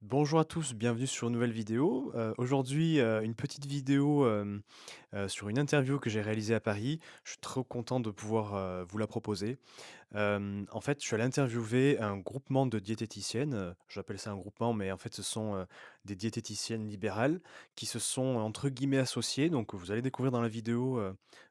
Bonjour à tous, bienvenue sur une nouvelle vidéo. Aujourd'hui, une petite vidéo, sur une interview que j'ai réalisée à Paris. Je suis trop content de pouvoir, vous la proposer. En fait, je suis allé interviewer un groupement de diététiciennes, j'appelle ça un groupement, mais en fait, ce sont, des diététiciennes libérales qui se sont, entre guillemets, «associées». Donc vous allez découvrir dans la vidéo,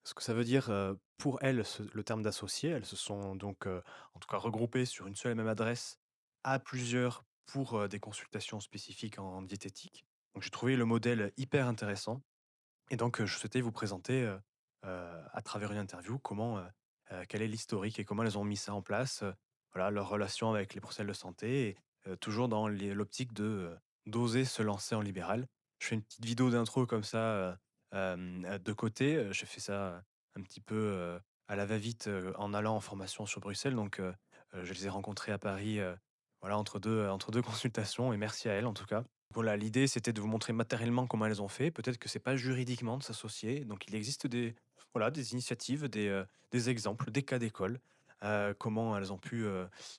ce que ça veut dire, pour elles, le terme d'associées. Elles se sont donc, en tout cas regroupées sur une seule et même adresse à plusieurs pour, des consultations spécifiques en diététique. Donc j'ai trouvé le modèle hyper intéressant et donc, je souhaitais vous présenter, à travers une interview comment, quel est l'historique et comment elles ont mis ça en place, voilà, leur relation avec les professionnels de santé et toujours dans l'optique de, d'oser se lancer en libéral. Je fais une petite vidéo d'intro comme ça, de côté, j'ai fait ça, un petit peu, à la va-vite, en allant en formation sur Bruxelles donc je les ai rencontrées à Paris, voilà entre 2 consultations et merci à elles en tout cas. Voilà, l'idée, c'était de vous montrer matériellement comment elles ont fait. Peut-être que c'est pas juridiquement de s'associer, donc il existe des voilà, des initiatives, des exemples, des cas d'école, comment elles ont pu,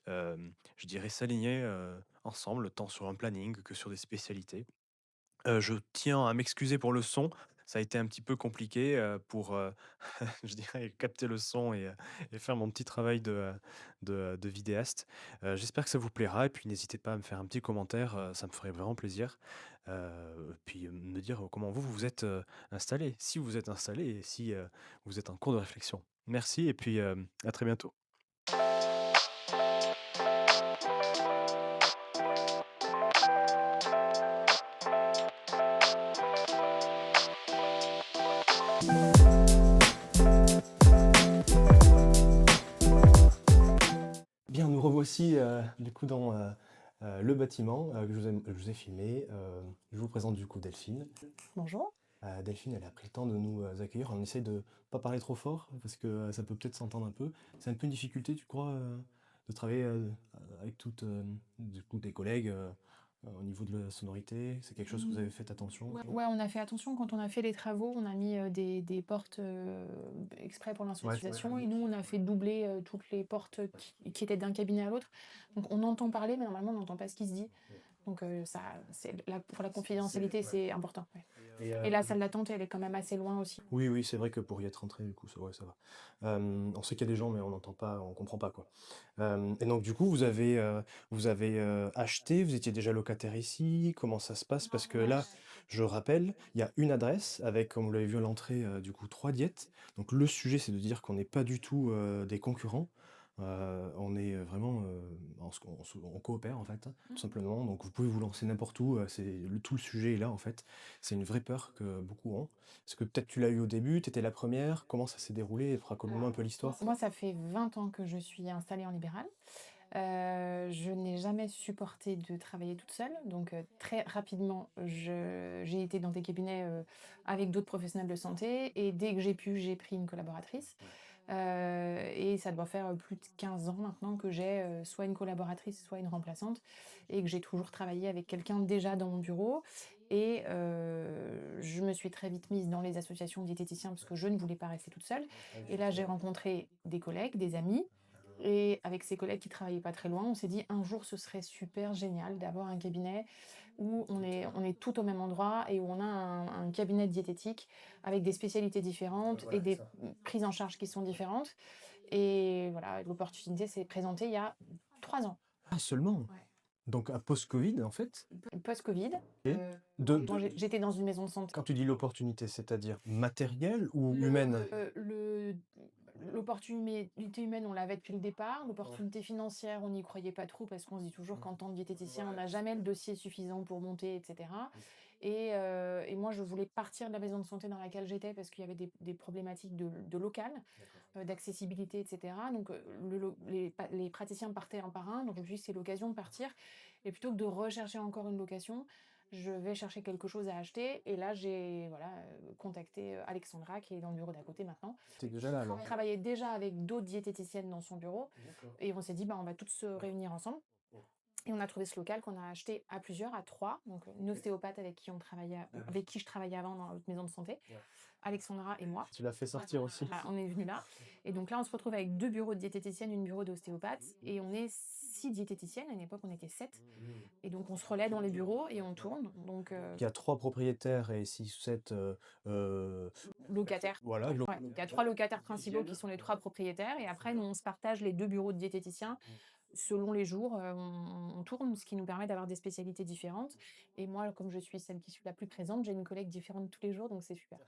je dirais s'aligner, ensemble, tant sur un planning que sur des spécialités. Je tiens à m'excuser pour le son. Ça a été un petit peu compliqué, pour, je dirais capter le son et faire mon petit travail de vidéaste. J'espère que ça vous plaira et puis n'hésitez pas à me faire un petit commentaire, ça me ferait vraiment plaisir. Puis, me dire comment vous, vous êtes, installés, si vous êtes installés et si, vous êtes en cours de réflexion. Merci et puis, à très bientôt. Bien, nous revoici, du coup dans, le bâtiment, que je vous ai filmé. Je vous présente du coup Delphine. Bonjour. Delphine, elle a pris le temps de nous, accueillir. On essaye de pas parler trop fort parce que, ça peut peut-être s'entendre un peu. C'est un peu une difficulté, tu crois, de travailler, avec toutes, du coup tes collègues, au niveau de la sonorité? C'est quelque chose que vous avez fait attention? Ouais, on a fait attention quand on a fait les travaux, on a mis, des portes, exprès pour Ouais, l'insonorisation et nous on a fait doubler, toutes les portes qui étaient d'un cabinet à l'autre. Donc on entend parler, mais normalement on n'entend pas ce qui se dit. Donc ça c'est la pour la confidentialité, c'est important, ouais. et Et la salle d'attente, elle est quand même assez loin aussi. oui, oui, c'est vrai que pour y être rentré, du coup, ça ouais, ça va. On sait qu'il y a des gens, mais on n'entend pas, on comprend pas, quoi. Et donc du coup, vous avez, acheté, vous étiez déjà locataire ici? Comment ça se passe? Parce que là, je rappelle, il y a une adresse avec, comme vous l'avez vu à l'entrée, du coup 3 diètes. Donc le sujet, c'est de dire qu'on n'est pas du tout, des concurrents. On est, vraiment, on coopère en fait, hein, tout simplement. Donc vous pouvez vous lancer n'importe où, tout le sujet est là en fait. C'est une vraie peur que beaucoup ont. Est-ce que peut-être tu l'as eu au début, tu étais la première. Comment ça s'est déroulé? Raconte-moi un peu l'histoire. Moi, ça fait 20 ans que je suis installée en libéral. Je n'ai jamais supporté de travailler toute seule, donc très rapidement, je j'ai été dans des cabinets, avec d'autres professionnels de santé et dès que j'ai pu, j'ai pris une collaboratrice. Et ça doit faire, plus de 15 ans maintenant que j'ai, soit une collaboratrice, soit une remplaçante et que j'ai toujours travaillé avec quelqu'un déjà dans mon bureau et je me suis très vite mise dans les associations de diététiciens parce que je ne voulais pas rester toute seule et là, j'ai rencontré des collègues, des amis et avec ces collègues qui travaillaient pas très loin, on s'est dit: «Un jour, ce serait super génial d'avoir un cabinet où on est tout au même endroit et où on a un cabinet diététique avec des spécialités différentes et des prises en charge qui sont différentes» et voilà, l'opportunité s'est présentée il y a 3 ans. Ah seulement? Ouais. Donc à post-Covid en fait? Post-Covid, Et de moi j'étais dans une maison de santé. quand tu dis l'opportunité, c'est-à-dire matérielle ou humaine? Le l'opportunité humaine, on l'avait depuis le départ. L'opportunité financière, on n'y croyait pas trop parce qu'on se dit toujours qu'en tant que diététicien, on n'a jamais le dossier suffisant pour monter et cetera et moi, je voulais partir de la maison de santé dans laquelle j'étais parce qu'il y avait des problématiques de local, d'accessibilité et cetera donc les praticiens partaient un par un donc je me suis dit: «C'est l'occasion de partir» et plutôt que de rechercher encore une location, je vais chercher quelque chose à acheter et là j'ai voilà, contacté, Alexandra qui est dans le bureau d'à côté maintenant, Tu déjà là alors? qui travaillait déjà avec d'autres diététiciennes dans son bureau et on s'est dit: «Bah, on va toutes se réunir ensemble» Et on a trouvé ce local qu'on a acheté à plusieurs, à 3, donc une ostéopathe avec qui je travaillais avant dans l'autre maison de santé, Ouais. Alexandra et moi. Tu l'as fait sortir aussi? Voilà, on est venu là et donc là, on se retrouve avec 2 bureaux de diététicienne, une bureau d'ostéopathe et on est 6 diététiciennes. À une époque, on était 7 Mmh. et donc on se relaie dans les bureaux et on tourne, donc Il y a 3 propriétaires et 6 ou 7 locataires. voilà, lo Ouais, il y a 3 locataires principaux qui sont les 3 propriétaires et après nous, on se partage les 2 bureaux de diététiciens. Selon les jours, on tourne, ce qui nous permet d'avoir des spécialités différentes et moi, comme je suis celle qui suis la plus présente, j'ai une collègue différente tous les jours, donc c'est super.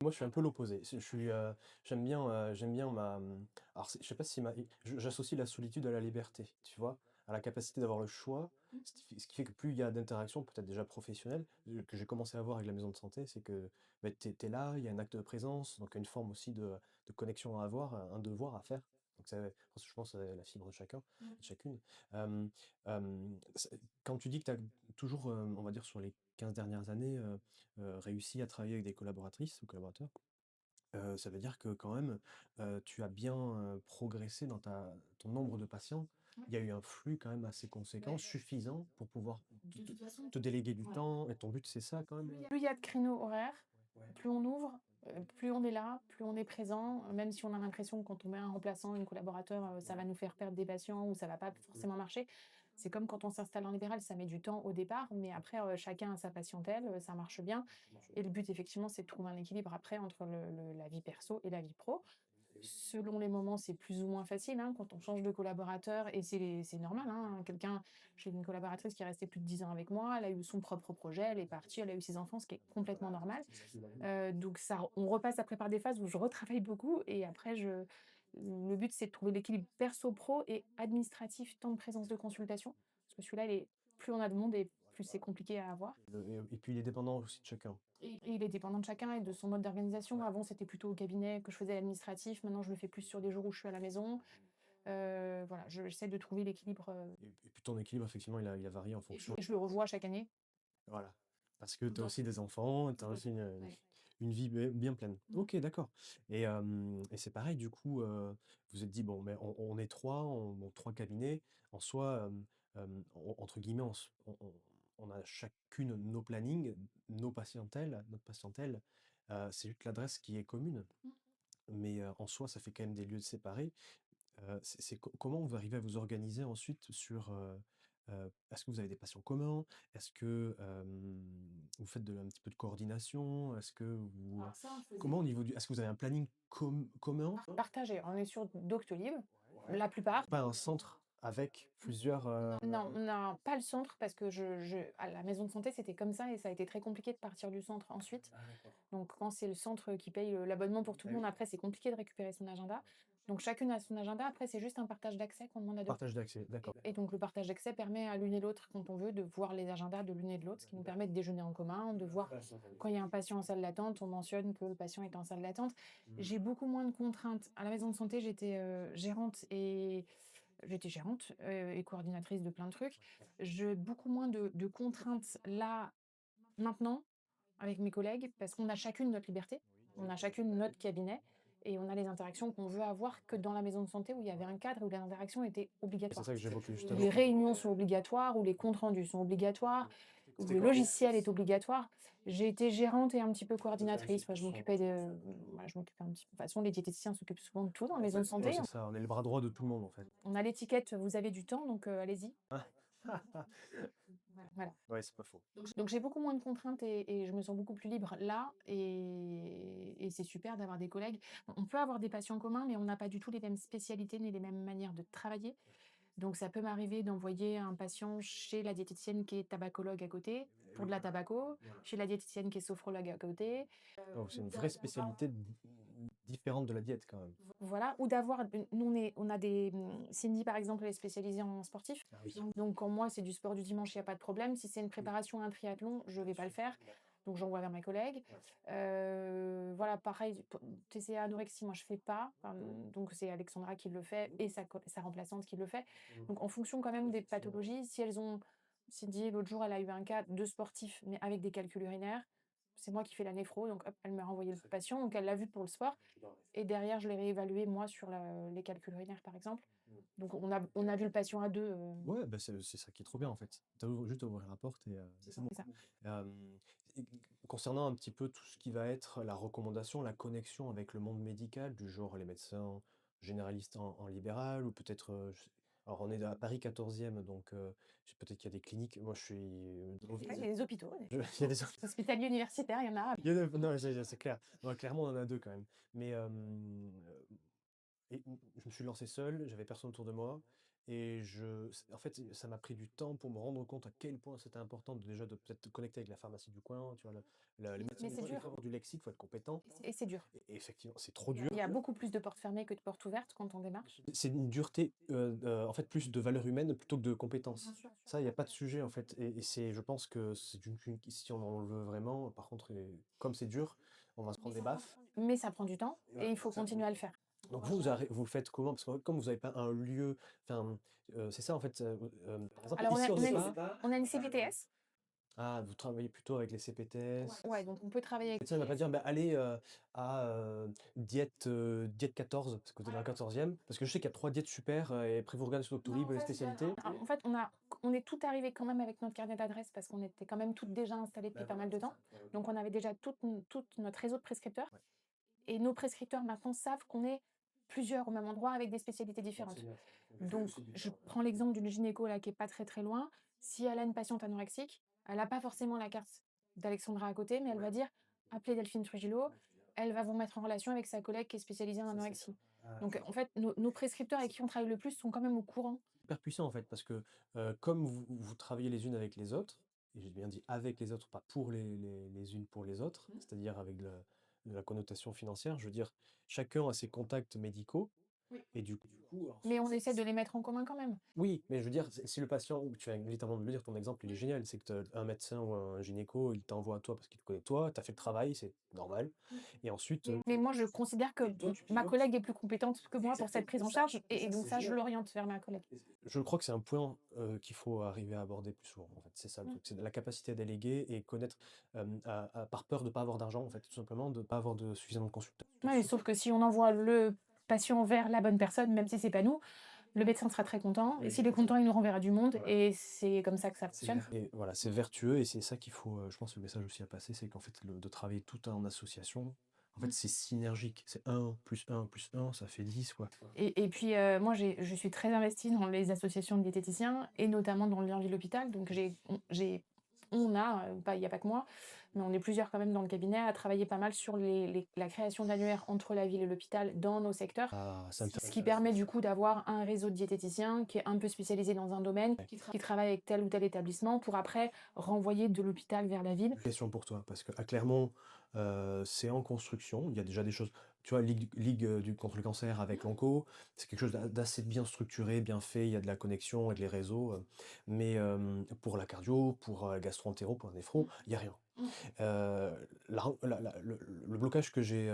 moi, je suis un peu l'opposé. J'aime bien alors je sais pas si j'associe la solitude à la liberté, tu vois? À la capacité d'avoir le choix, ce qui fait que plus il y a d'interactions, peut-être déjà professionnelles, que j'ai commencé à avoir avec la maison de santé, c'est que, bah, tu es là, il y a un acte de présence, donc il y a une forme aussi de connexion à avoir, un devoir à faire. Donc ça je pense, la fibre de chacun, de chacune. Hem, c'est quand tu dis que tu as toujours, on va dire sur les 15 dernières années, réussi à travailler avec des collaboratrices ou collaborateurs, ça veut dire que quand même, tu as bien, progressé dans ton nombre de patients. Ouais. Il y a eu un flux quand même assez Beh, conséquent, suffisant pour pouvoir de toute façon, te déléguer du voilà. temps et ton but c'est ça quand même? Plus il y a de créneaux horaires, Ouais. plus on ouvre, plus on est là, plus on est présent, même si on a l'impression que quand on met un remplaçant, une collaborateur, ça va nous faire perdre des patients ou ça va pas forcément marcher. C'est comme quand on s'installe en libéral, ça met du temps au départ, mais après, chacun a sa patientèle, ça marche bien et le but effectivement, c'est de trouver un équilibre après entre la vie perso et la vie pro. Selon les moments, c'est plus ou moins facile, hein, quand on change de collaborateur et c'est normal, hein. J'ai une collaboratrice qui est restée plus de 10 ans avec moi, elle a eu son propre projet, elle est partie, elle a eu ses enfants, ce qui est complètement normal. Donc ça on repasse après par des phases où je retravaille beaucoup et après le but, c'est de trouver l'équilibre perso pro et administratif, temps de présence de consultation. Parce que celui-là, il est plus on a de monde et plus c'est compliqué à avoir. Et puis il est dépendant aussi de chacun. Et il est dépendant de chacun et de son mode d'organisation. Avant, c'était plutôt au cabinet que je faisais l'administratif. Maintenant, je le fais plus sur des jours où je suis à la maison. Voilà, j'essaie de trouver l'équilibre, Et puis ton équilibre effectivement il a varié en fonction. et je le revois chaque année. Voilà. Parce que tu as Dans aussi des enfants, tu as aussi Ouais. une vie bien pleine. Mmh. OK, d'accord. Et c'est pareil du coup, vous vous êtes dit: «Bon, mais on est 3, bon 3 cabinets». En soi, entre guillemets, on a chacune nos plannings, notre patientèle, c'est juste l'adresse qui est commune. Mmh. Mais, en soi, ça fait quand même des lieux séparés. Comment vous arrivez à vous organiser ensuite sur, est-ce que vous avez des patients communs? Est-ce que, vous faites un petit peu de coordination? Est-ce que vous Alors ça, on le faisait. comment au niveau du est-ce que vous avez un planning commun? Partagé, on est sur Doctolib, Ouais. la plupart. Pas un centre avec plusieurs, Non, on n'a pas le centre parce que je à la maison de santé, c'était comme ça et ça a été très compliqué de partir du centre ensuite. Ah d'accord. Donc quand c'est le centre qui paye, l'abonnement pour tout Ah le monde, oui. après c'est compliqué de récupérer son agenda. Donc chacune a son agenda, après c'est juste un partage d'accès qu'on demande à Doctolib. Partage d'accès, d'accord. Et donc le partage d'accès permet à l'une et l'autre, quand on veut, de voir les agendas de l'une et de l'autre, ce qui nous permet de déjeuner en commun, de voir quand il y a un patient en salle d'attente, on mentionne que le patient est en salle d'attente. J'ai beaucoup moins de contraintes. À la maison de santé, j'étais gérante, et coordinatrice de plein de trucs. J'ai beaucoup moins de contraintes là, maintenant, avec mes collègues, parce qu'on a chacune notre liberté, on a chacune notre cabinet et on a les interactions qu'on veut avoir que dans la maison de santé où il y avait un cadre où les interactions étaient C'est obligatoires. ça que j'évoquais juste Où avant. les réunions sont obligatoires, où les comptes rendus sont obligatoires, où C'était le quoi? logiciel est obligatoire. J'ai été gérante et un petit peu coordinatrice. Moi, je m'occupais un petit peu. De toute façon, les diététiciens s'occupent souvent de tout dans la maison de Ouais, santé. c'est ça, on est le bras droit de tout le monde en fait. On a l'étiquette, vous avez du temps, donc allez-y. Voilà. Ouais, c'est pas faux. Donc j'ai beaucoup moins de contraintes et je me sens beaucoup plus libre là et c'est super d'avoir des collègues. On peut avoir des patients communs, mais on n'a pas du tout les mêmes spécialités ni les mêmes manières de travailler. Donc ça peut m'arriver d'envoyer un patient chez la diététicienne qui est tabacologue à côté pour de la tabaco, chez la diététicienne qui est sophrologue à côté. Oh, c'est une vraie spécialité différente de la diète quand même. Voilà, ou d'avoir nous on a Cindy par exemple, elle est spécialisée en sportif. Ah oui. Donc quand moi c'est du sport du dimanche, il y a pas de problème. Si c'est une préparation à un triathlon, je vais pas le faire, donc j'envoie vers mes collègues. Voilà pareil pour TCA anorexie, moi je fais pas, donc c'est Alexandra qui le fait et sa remplaçante qui le fait. Donc en fonction quand même des pathologies, si elles ont Cindy l'autre jour, elle a eu un cas de sportif, mais avec des calculs urinaires. C'est moi qui fais la néphro, donc hop, elle m'a renvoyé le patient, donc elle l'a vu pour le sport et derrière, je l'ai réévalué moi sur les calculs urinaires, par exemple. Donc on a vu le patient à 2, Ouais, bah, c'est ça qui est trop bien, en fait. Tu juste à ouvrir la porte et c'est bon. c'est ça. Hem, et concernant un petit peu tout ce qui va être la recommandation, la connexion avec le monde médical, du genre les médecins généralistes en libéral ou peut-être, je sais alors on est à Paris 14e donc peut-être qu'il y a des cliniques. Moi je suis, Ouais, il y a des hôpitaux, ouais. il y a des Hospitaliers universitaires, il y en a. il y a des non, c'est clair. Ouais, clairement on en a 2 quand même. Mais et je me suis lancé seul, j'avais personne autour de moi et en fait, ça m'a pris du temps pour me rendre compte à quel point c'était important déjà de peut-être te connecter avec la pharmacie du coin, tu vois? Les médecins, Mais des c'est fois, il dur faut avoir du lexique, il faut être compétent et c'est dur. et effectivement, c'est trop dur. Il y a beaucoup plus de portes fermées que de portes ouvertes quand on démarche. C'est une dureté, en fait, plus de valeur humaine plutôt que de compétences. Bien sûr. Ça, il y a pas de sujet, en fait et je pense que c'est une si on en veut vraiment, par contre comme c'est dur, on va se prendre des baffes. Mais ça prend du temps Et et voilà, il faut continuer à le faire. donc vous le faites comment? Parce que comme vous avez pas un lieu, enfin, c'est ça en fait, par exemple Alors ici au départ on a une CPTS. vous travaillez plutôt avec les CPTS. Ouais, donc on peut travailler Le avec médecin il va pas dire: «Bah, allez, à, diète 14 parce que vous êtes dans le 14e, parce que je sais qu'il y a 3 diètes super, et après vous regardez sur Doctolib les spécialités. en fait, on est toutes arrivées quand même avec notre carnet d'adresses parce qu'on était quand même toutes déjà installées depuis pas mal de temps. Donc on avait déjà toute notre réseau de prescripteurs Ouais. et nos prescripteurs maintenant savent qu'on est plusieurs au même endroit avec des spécialités différentes. Donc je prends l'exemple d'une gynéco là qui est pas très, très loin. Si elle a une patiente anorexique, elle a pas forcément la carte d'Alexandra à côté, mais elle va dire: «Appelez Delphine Trujillo». Elle va vous mettre en relation avec sa collègue qui est spécialisée en anorexie. Donc en fait, nos prescripteurs avec qui on travaille le plus sont quand même au courant. Hyper puissant en fait parce que, comme vous travaillez les unes avec les autres, et j'ai bien dit avec les autres, pas pour les unes pour les autres, c'est-à-dire avec de la connotation financière. Je veux dire, chacun a ses contacts médicaux et du coup, alors Mais on essaie de les mettre en commun quand même. oui, mais je veux dire, si le patient ou tu viens littéralement de le dire, ton exemple, il est génial. C'est que tu un médecin ou un gynéco, il t'envoie à toi parce qu'il te connaît toi, tu as fait le travail, c'est normal et ensuite, Mais moi, je considère que ma collègue est plus compétente que moi pour cette prise en charge et donc ça, je l'oriente vers ma collègue. je crois que c'est un point, qu'il faut arriver à aborder plus souvent, en fait. C'est ça le truc, c'est la capacité à déléguer et connaître, par peur de pas avoir d'argent, en fait, tout simplement, de pas avoir de suffisamment de consultants. Ouais, sauf que si on envoie le patient vers la bonne personne, même si c'est pas nous, le médecin sera très content et s'il est content, il nous renverra du monde et c'est comme ça que ça fonctionne. Et voilà, c'est vertueux et c'est ça qu'il faut, je pense, le message aussi à passer, c'est qu'en fait, de travailler tout en association, en fait, c'est synergique. C'est un plus un plus un ça fait 10 quoi. Et puis, moi, je suis très investie dans les associations de diététiciens et notamment dans le lien ville-hôpital. Donc on a, pas il y a pas que moi, mais on est plusieurs quand même dans le cabinet à travailler pas mal sur la création d'annuaires entre la ville et l'hôpital dans nos secteurs. Ah, c'est Ce qui permet du coup d'avoir un réseau de diététiciens qui est un peu spécialisé dans un domaine, qui travaille avec tel ou tel établissement pour après renvoyer de l'hôpital vers la ville. question pour toi, parce qu'à Clermont, c'est en construction. Il y a déjà des choses, tu vois, Ligue contre le cancer avec l'onco, c'est quelque chose d'assez bien structuré, bien fait. Il y a de la connexion avec les réseaux, mais pour la cardio, pour la gastro-entérro, pour la néphro, il y a rien. Heu, le blocage que j'ai,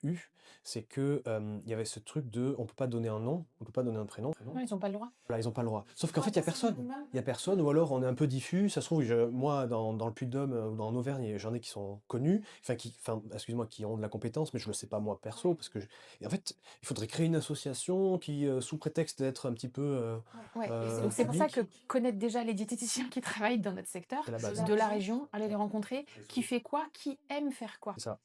eu, c'est que, il y avait ce truc de on peut pas donner un nom, on peut pas donner un prénom. Ouais, ils ont pas le droit. Voilà, ils ont pas le droit. Sauf qu'en fait, il y a personne. Il y a personne ou alors on est un peu diffus. Ça se trouve, moi, dans le Puy-de-Dôme, ou en Auvergne, j'en ai qui sont connus, excuse-moi, qui ont de la compétence, mais je le sais pas moi perso parce que et en fait, il faudrait créer une association qui, sous prétexte d'être un petit peu, Ouais, donc c'est pour ça que publique, connaître déjà les diététiciens qui travaillent dans notre secteur, c'est la base. de la région, aller les rencontrer, qui fait quoi, qui aime faire quoi. C'est ça.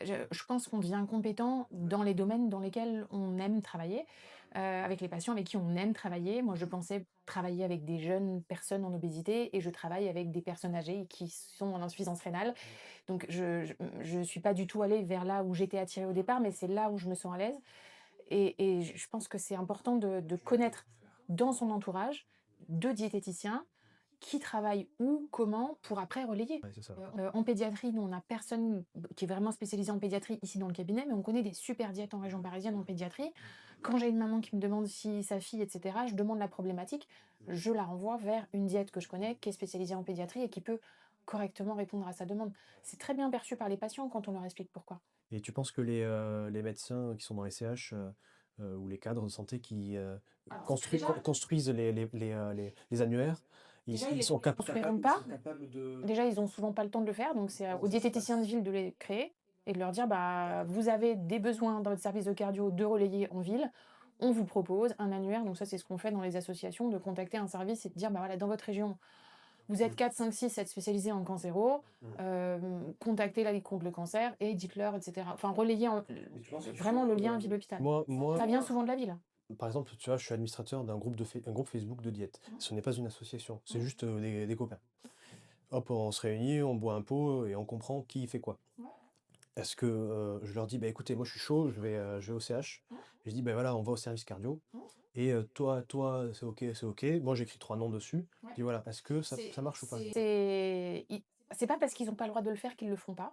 Je pense qu'on devient compétent dans les domaines dans lesquels on aime travailler, avec les patients avec qui on aime travailler. Moi, je pensais travailler avec des jeunes personnes en obésité et je travaille avec des personnes âgées qui sont en insuffisance rénale. Donc je suis pas du tout allée vers là où j'étais attirée au départ, mais c'est là où je me sens à l'aise et je pense que c'est important de connaître dans son entourage 2 diététiciens qui travaillent où, comment, pour après relayer. Ouais, c'est ça. En pédiatrie, nous, on a personne qui est vraiment spécialisé en pédiatrie ici dans le cabinet, mais on connaît des super diètes en région parisienne en pédiatrie. Quand j'ai une maman qui me demande si sa fille, et cetera, je demande la problématique, je la renvoie vers une diète que je connais, qui est spécialisée en pédiatrie et qui peut correctement répondre à sa demande. C'est très bien perçu par les patients quand on leur explique pourquoi. Et tu penses que les médecins qui sont dans les CH, ou les cadres de santé qui, construisent les annuaires, ils sont Construiront pas. Déjà, ils ont souvent pas le temps de le faire, donc c'est aux diététiciens de ville de les créer et de leur dire: «Bah, vous avez des besoins dans votre service de cardio de relayer en ville. on vous propose un annuaire. Donc ça, c'est ce qu'on fait dans les associations, de contacter un service et de dire, bah voilà, dans votre région, vous êtes 4, 5, 6 à être spécialisés en cancéro, contactez la Ligue contre le cancer et dites-leur, etc. Enfin, relayez Mais tu penses qu'il vraiment faut, le lien ville-hôpital. Moi, Ça vient souvent de la ville. par exemple, tu vois, je suis administrateur d'un groupe un groupe Facebook de diète. Ce n'est pas une association, c'est juste des copains. Hop, on se réunit, on boit un pot et on comprend qui fait quoi. Est-ce que je leur dis, bah écoutez, moi je suis chaud, je vais au CH. Et je dis, bah voilà, on va au service cardio. Et toi, c'est ok. Moi j'écris 3 noms dessus. Je dis voilà, est-ce que ça marche ou pas? C'est pas parce qu'ils ont pas le droit de le faire qu'ils le font pas.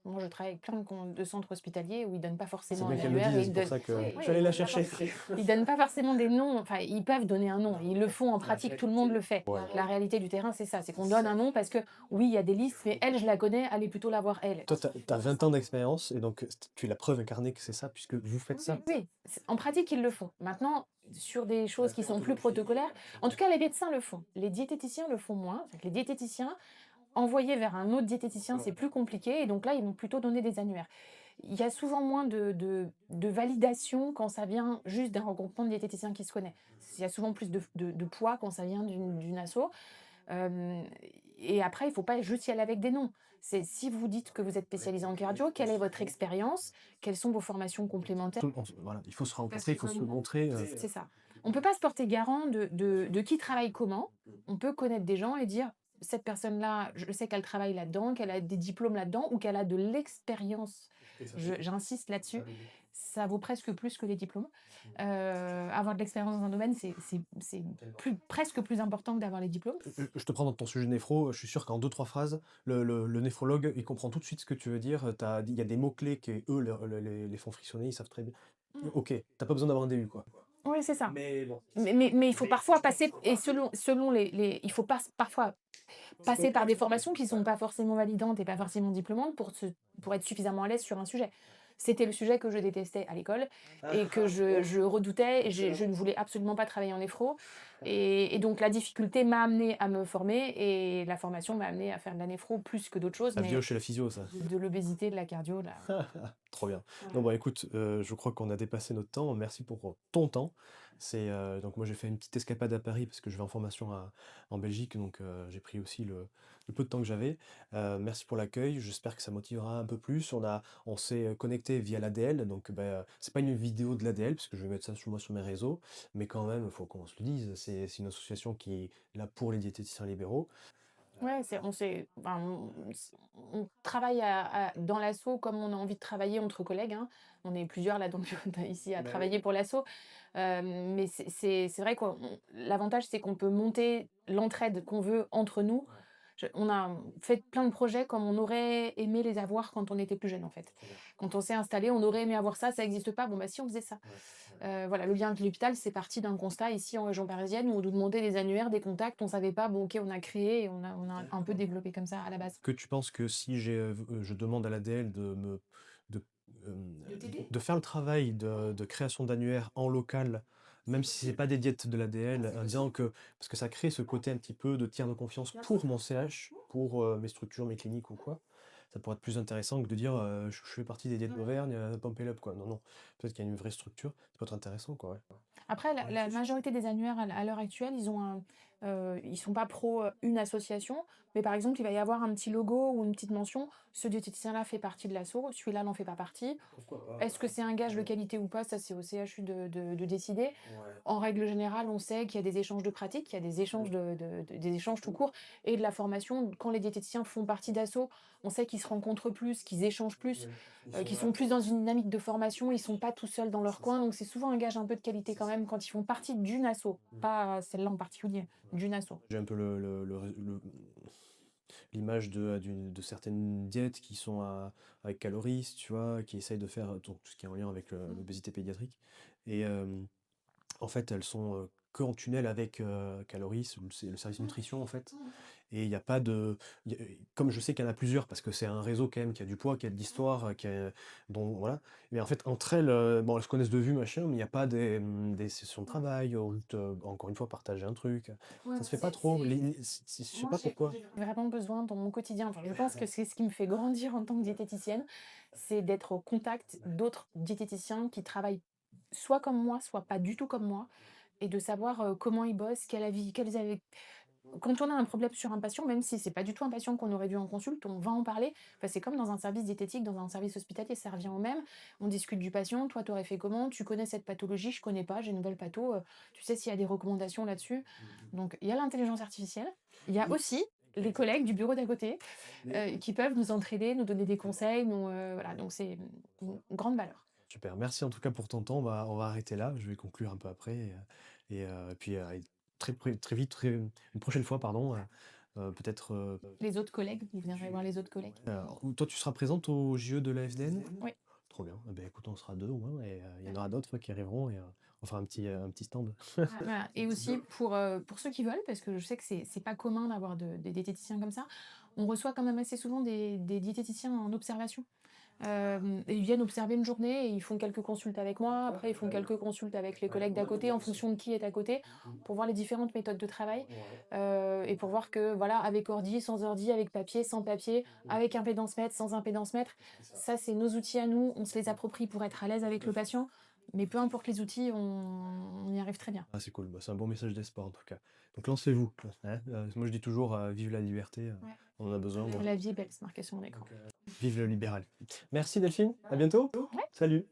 Moi, je travaille avec plein de centres hospitaliers où ils donnent pas C'est forcément bien un qu'elle le annuaire et dise, ils c'est pour donnent ça que oui, je suis allé la d'accord. chercher. Ils donnent pas forcément des noms, enfin, ils peuvent donner un nom, ils le font en La pratique, tout le réalité, monde le fait. Ouais. La réalité du terrain, c'est ça, c'est qu'on donne un nom parce que oui, il y a des listes, mais elle, je la connais, allez plutôt la voir elle. Toi, t'as 20 ans d'expérience et donc tu es la preuve incarnée que c'est ça, puisque vous faites ça. Oui, en pratique, ils le font. Maintenant, sur des choses qui sont plus protocolaires, en tout cas, les médecins le font. Les diététiciens le font moins. C'est-à-dire que les diététiciens, envoyés vers un autre diététicien, c'est plus compliqué. Et donc là, ils vont plutôt donner des annuaires. Il y a souvent moins de validation quand ça vient juste d'un regroupement de diététiciens qui se connaît. Il y a souvent plus de poids quand ça vient d'une asso. Euh, et après, il ne faut pas juste y aller avec des noms. C'est si vous dites que vous êtes spécialisé en cardio, quelle est votre expérience? Quelles sont vos formations complémentaires? Voilà, il faut se rencontrer, il faut se montrer. C'est ça. On ne peut pas se porter garant de qui travaille comment. On peut connaître des gens et dire, cette personne-là, je sais qu'elle travaille là-dedans, qu'elle a des diplômes là-dedans ou qu'elle a de l'expérience. J'insiste là-dessus. Ça vaut presque plus que les diplômes. Avoir de l'expérience dans un domaine, c'est presque plus important que d'avoir les diplômes. Je te prends dans ton sujet néphro, je suis sûr qu'en 2-3 phrases, le néphrologue, il comprend tout de suite ce que tu veux dire. Il y a des mots-clés qui, eux, les font frissonner, ils savent très bien. Ok, t'as pas besoin d'avoir un DU, quoi. Oui, c'est ça. Mais bon, Mais il faut parfois passer, et selon il faut parfois passer par des formations qui ne sont pas forcément validantes et pas forcément diplômantes pour être suffisamment à l'aise sur un sujet. C'était le sujet que je détestais à l'école et que je redoutais et je ne voulais absolument pas travailler en néphro. Et donc la difficulté m'a amené à me former et la formation m'a amené à faire de la néphro plus que d'autres choses, La mais vidéo chez la physio, ça. de l'obésité, de la cardio, de la... Trop bien. Voilà. Non, bah écoute, je crois qu'on a dépassé notre temps. Merci pour ton temps. Donc moi j'ai fait une petite escapade à Paris parce que je vais en formation en Belgique, donc j'ai pris aussi le peu de temps que j'avais. Merci pour l'accueil. J'espère que ça motivera un peu plus. On s'est connecté via l'ADL, donc bah, c'est pas une vidéo de l'ADL parce que je vais mettre ça sur mes réseaux, mais quand même, il faut qu'on se le dise. C'est une association qui est là pour les diététiciens libéraux. Ouais, enfin, on travaille dans l'asso comme on a envie de travailler entre collègues, hein. On est plusieurs là donc ici à travailler pour l'asso. Mais c'est vrai que l'avantage, c'est qu'on peut monter l'entraide qu'on veut entre nous. On a fait plein de projets comme on aurait aimé les avoir quand on était plus jeune, en fait. Quand on s'est installé, on aurait aimé avoir ça, ça n'existe pas. Bon, bah si on faisait ça. Voilà, le lien avec l'hôpital, c'est parti d'un constat ici en région parisienne où on nous demandait des annuaires, des contacts, on savait pas, bon ok, on a créé et on a un peu développé comme ça à la base. Que tu penses que si je demande à l'ADL de, de faire le travail de création d'annuaire en local, même si c'est pas des diètes de l'ADL, en disant que, parce que ça crée ce côté un petit peu de tiers de confiance pour mon CH, pour mes structures, mes cliniques ou quoi, ça pourrait être plus intéressant que de dire je fais partie des diètes d'Auvergne, pump it up quoi. Non, non, peut-être qu'il y a une vraie structure, ça peut être intéressant quoi. Ouais. Après, la majorité des annuaires à l'heure actuelle, ils sont pas pro une association, mais par exemple, il va y avoir un petit logo ou une petite mention. Ce diététicien-là fait partie de l'asso, celui-là n'en fait pas partie. pourquoi pas? Est-ce que c'est un gage de qualité ou pas? Ça, c'est au CHU de décider. Ouais. En règle générale, on sait qu'il y a des échanges de pratiques, qu'il y a des échanges, des échanges tout court et de la formation. Quand les diététiciens font partie d'asso, on sait qu'ils se rencontrent plus, qu'ils échangent plus, qu'ils sont plus dans une dynamique de formation. Ils sont pas tout seuls dans leur coin. Donc, c'est souvent un gage un peu de qualité quand même quand ils font partie d'une asso, pas celle-là en particulier, d'une asso. J'ai un peu l'image de certaines diètes qui sont avec calories, tu vois, qui essayent de faire donc, tout ce qui est en lien avec l'obésité pédiatrique. Et en fait, elles sont que en tunnel avec Caloris, c'est le service nutrition en fait. Et il n'y a pas de. Comme je sais qu'il y en a plusieurs, parce que c'est un réseau quand même qui a du poids, qui a de l'histoire, dont voilà. Mais en fait, entre elles, bon, elles se connaissent de vue, machin, mais il n'y a pas des sessions de travail, ou encore une fois, partager un truc. Ça se fait pas trop. Je sais pas pourquoi. J'ai vraiment besoin dans mon quotidien, enfin, je pense que c'est ce qui me fait grandir en tant que diététicienne, c'est d'être au contact d'autres diététiciens qui travaillent soit comme moi, soit pas du tout comme moi et de savoir, comment ils bossent, quel avis quels avaient quand on a un problème sur un patient, même si c'est pas du tout un patient qu'on aurait vu en consulte, on va en parler. Enfin, c'est comme dans un service diététique, dans un service hospitalier, ça revient au même. On discute du patient, toi, tu aurais fait comment? Tu connais cette pathologie, je connais pas, j'ai une nouvelle patho, tu sais s'il y a des recommandations là-dessus? Donc il y a l'intelligence artificielle, il y a aussi les collègues du bureau d'à côté, qui peuvent nous entraider, nous donner des conseils, nous, voilà, donc c'est, une grande valeur. Super, merci en tout cas pour ton temps. On va arrêter là. Je vais conclure un peu après et puis, très vite, une prochaine fois, pardon, peut-être, Les autres collègues, vous viendrez voir les autres collègues. toi, tu seras présente au JO de l'AFDN? Oui. Trop bien. Eh beh, écoute, on sera 2 au moins et il y en aura d'autres qui arriveront et on fera un petit stand. Ah, voilà et aussi pour ceux qui veulent, parce que je sais que c'est pas commun d'avoir des diététiciens comme ça, on reçoit quand même assez souvent des diététiciens en observation. Et ils viennent observer une journée et ils font quelques consultes avec moi. Après, ils font quelques consultes avec les collègues d'à côté en fonction de qui est à côté, pour voir les différentes méthodes de travail, et pour voir que, voilà, avec ordi, sans ordi, avec papier, sans papier, avec impédance-mètre, sans impédance-mètre, ça, c'est nos outils à nous, on se les approprie pour être à l'aise avec le patient, mais peu importe les outils, on y arrive très bien. Ah, c'est cool, bah, c'est un bon message d'espoir en tout cas. Donc lancez-vous, hein, moi je dis toujours, vive la liberté, Ouais. on en a besoin donc La vie est belle, c'est marqué sur mon écran. vive le libéral. Merci Delphine, à bientôt. Ouais. Salut.